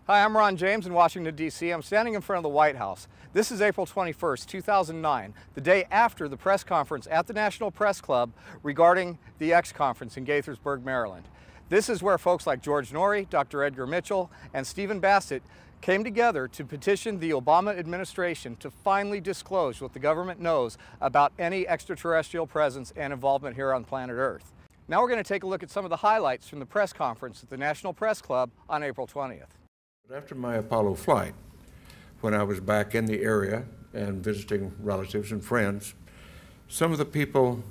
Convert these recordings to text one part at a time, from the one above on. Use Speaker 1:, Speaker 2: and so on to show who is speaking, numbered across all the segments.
Speaker 1: Hi, I'm Ron James in Washington, D.C. I'm standing in front of the White House. This is April 21st, 2009, the day after the press conference at the National Press Club regarding the X conference in Gaithersburg, Maryland. This is where folks like George Norrie, Dr. Edgar Mitchell, and Stephen Bassett came together to petition the Obama administration to finally disclose what the government knows about any extraterrestrial presence and involvement here on planet Earth. Now we're going to take a look at some of the highlights from the press conference at the National Press Club on April 20th.
Speaker 2: After my Apollo flight, when I was back in the area and visiting relatives and friends, some of the people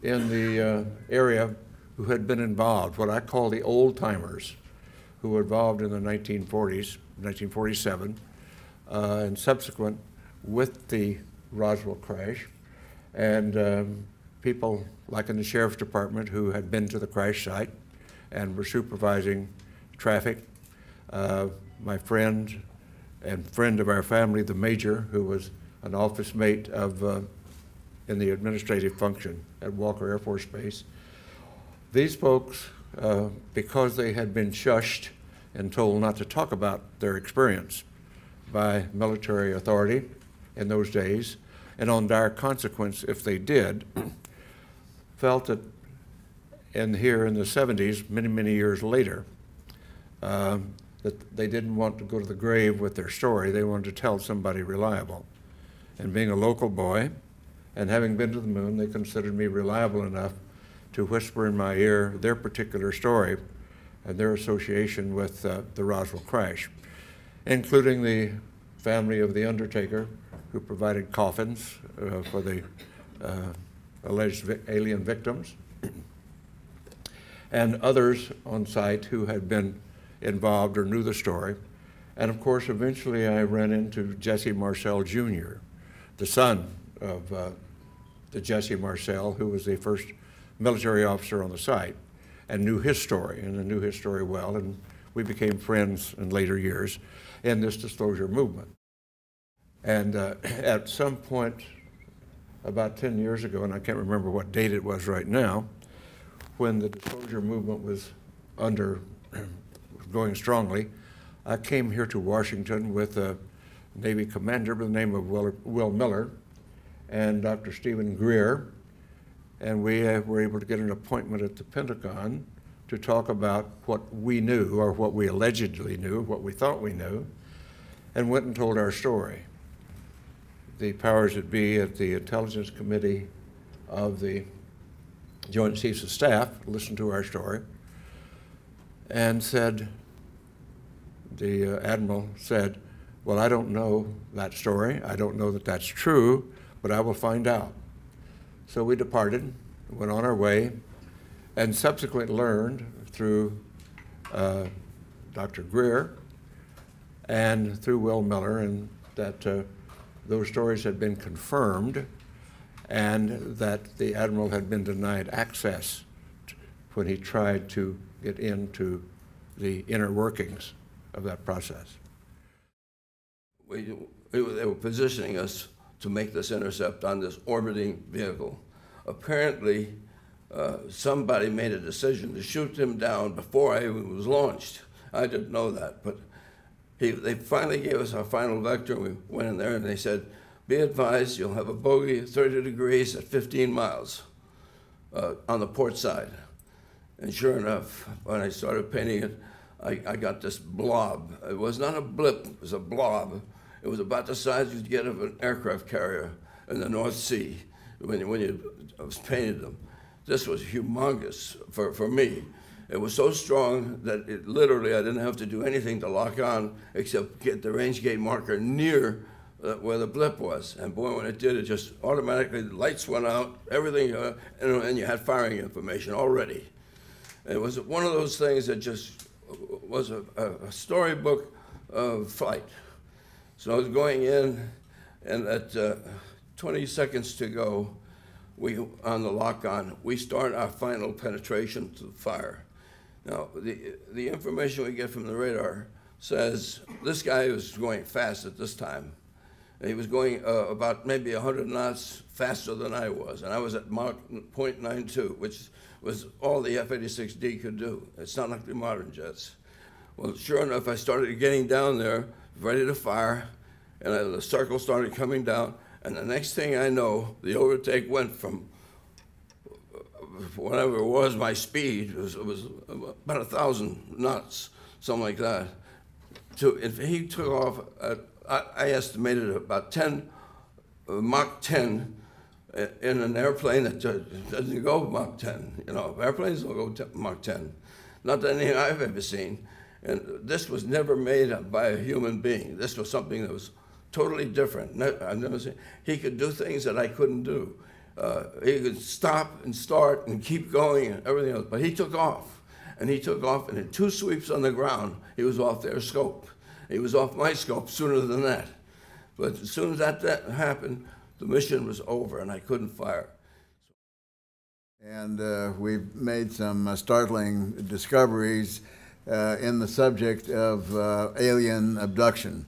Speaker 2: in the area who had been involved, what I call the old-timers, who were involved in the 1940s, 1947, and subsequent with the Roswell crash, and people like in the Sheriff's Department who had been to the crash site and were supervising traffic. My friend and friend of our family, the Major, who was an office mate of, in the administrative function at Walker Air Force Base. These folks, because they had been shushed and told not to talk about their experience by military authority in those days, and on dire consequence if they did, felt that here in the 70s, many, many years later, that they didn't want to go to the grave with their story. They wanted to tell somebody reliable. And being a local boy and having been to the moon, they considered me reliable enough to whisper in my ear their particular story and their association with the Roswell crash, including the family of the undertaker who provided coffins for the alleged alien victims, and others on site who had been involved or knew the story. And of course, eventually I ran into Jesse Marcel Jr., the son of the Jesse Marcel, who was the first military officer on the site, and knew his story, and knew his story well, and we became friends in later years in this disclosure movement. And at some point, about 10 years ago, and I can't remember what date it was right now, when the disclosure movement was going strongly, I came here to Washington with a Navy commander by the name of Will Miller and Dr. Stephen Greer, and we were able to get an appointment at the Pentagon to talk about what we knew, or what we allegedly knew, what we thought we knew, and went and told our story. The powers that be at the Intelligence Committee of the Joint Chiefs of Staff listened to our story and said, the Admiral said, well, I don't know that story. I don't know that that's true, but I will find out. So we departed, went on our way, and subsequently learned through Dr. Greer and through Will Miller, and that those stories had been confirmed and that the Admiral had been denied access when he tried to get into the inner workings of that process.
Speaker 3: They were positioning us to make this intercept on this orbiting vehicle. Apparently, somebody made a decision to shoot him down before I even was launched. I didn't know that, but they finally gave us our final vector, and we went in there and they said, be advised, you'll have a bogey 30 degrees at 15 miles on the port side. And sure enough, when I started painting it, I got this blob. It was not a blip, it was a blob. It was about the size you'd get of an aircraft carrier in the North Sea when you painted them. This was humongous for me. It was so strong that it literally, I didn't have to do anything to lock on except get the range gate marker near where the blip was. And boy, when it did, it just automatically, the lights went out, everything, and you had firing information already. And it was one of those things that just was a storybook of flight. So I was going in, and at 20 seconds to go, on the lock-on, we start our final penetration to the fire. Now, the information we get from the radar says this guy was going fast at this time. He was going about maybe 100 knots faster than I was, and I was at Mach 0.92, which was all the F-86D could do. It's not like the modern jets. Well, sure enough, I started getting down there, ready to fire, and the circle started coming down, and the next thing I know, the overtake went from whatever it was, my speed, it was about 1,000 knots, something like that. If he took off, I estimated about 10, Mach 10, in an airplane that doesn't go Mach 10. You know, airplanes don't go Mach 10. Not anything I've ever seen. And this was never made by a human being. This was something that was totally different. I've never seen. He could do things that I couldn't do. He could stop and start and keep going and everything else. But he took off. And he took off, and in 2 sweeps on the ground, he was off their scope. He was off my scope sooner than that. But as soon as that happened, the mission was over, and I couldn't fire.
Speaker 4: And we've made some startling discoveries in the subject of alien abduction.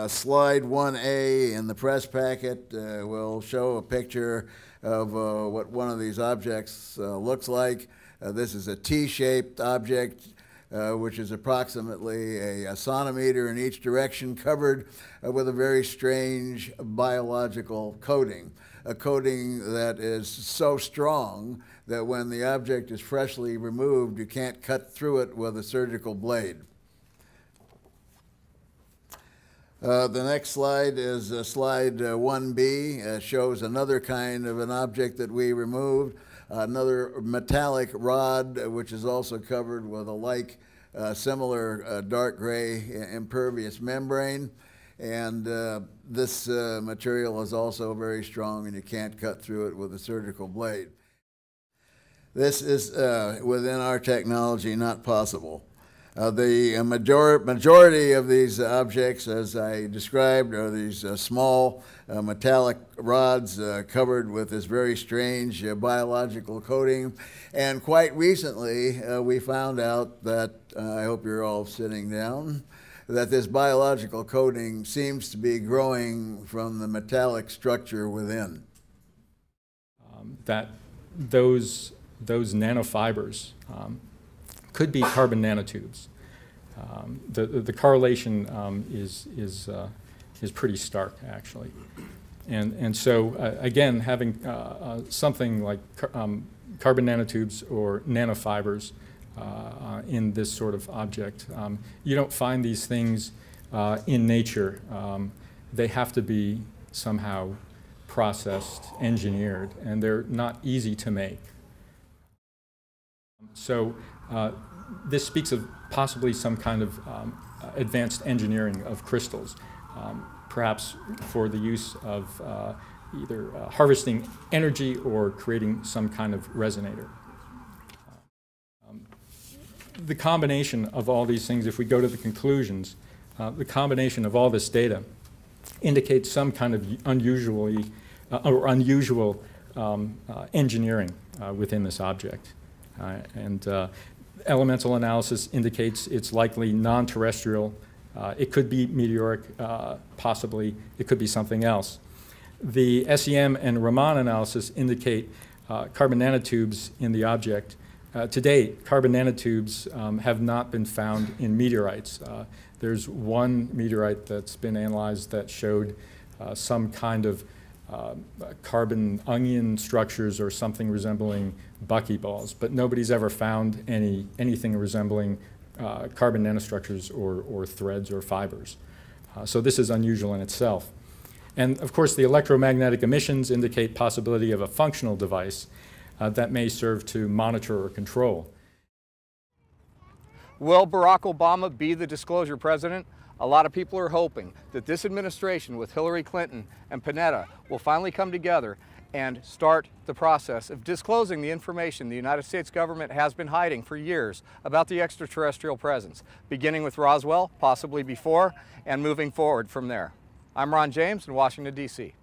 Speaker 4: Slide 1A in the press packet will show a picture of what one of these objects looks like. This is a T-shaped object, which is approximately a sonometer in each direction, covered with a very strange biological coating, a coating that is so strong that when the object is freshly removed, you can't cut through it with a surgical blade. The next slide is slide 1B. Shows another kind of an object that we removed, another metallic rod, which is also covered with a like similar dark gray impervious membrane. And this material is also very strong, and you can't cut through it with a surgical blade. This is, within our technology, not possible. The majority of these objects, as I described, are these small metallic rods covered with this very strange biological coating. And quite recently, we found out that, I hope you're all sitting down, that this biological coating seems to be growing from the metallic structure within.
Speaker 5: That those nanofibers could be carbon nanotubes. The correlation is pretty stark, actually, and so again, having something like carbon nanotubes or nanofibers in this sort of object, you don't find these things in nature. They have to be somehow processed, engineered, and they're not easy to make. So this speaks of possibly some kind of advanced engineering of crystals, perhaps for the use of either harvesting energy or creating some kind of resonator. The combination of all these things, if we go to the conclusions, the combination of all this data indicates some kind of unusual engineering within this object. Elemental analysis indicates it's likely non-terrestrial. It could be meteoric, possibly. It could be something else. The SEM and Raman analysis indicate carbon nanotubes in the object. To date, carbon nanotubes have not been found in meteorites. There's one meteorite that's been analyzed that showed some kind of carbon onion structures or something resembling buckyballs, but nobody's ever found anything resembling carbon nanostructures or threads or fibers. So this is unusual in itself. And of course, the electromagnetic emissions indicate possibility of a functional device that may serve to monitor or control.
Speaker 1: Will Barack Obama be the disclosure president? A lot of people are hoping that this administration with Hillary Clinton and Panetta will finally come together and start the process of disclosing the information the United States government has been hiding for years about the extraterrestrial presence, beginning with Roswell, possibly before, and moving forward from there. I'm Ron James in Washington, D.C.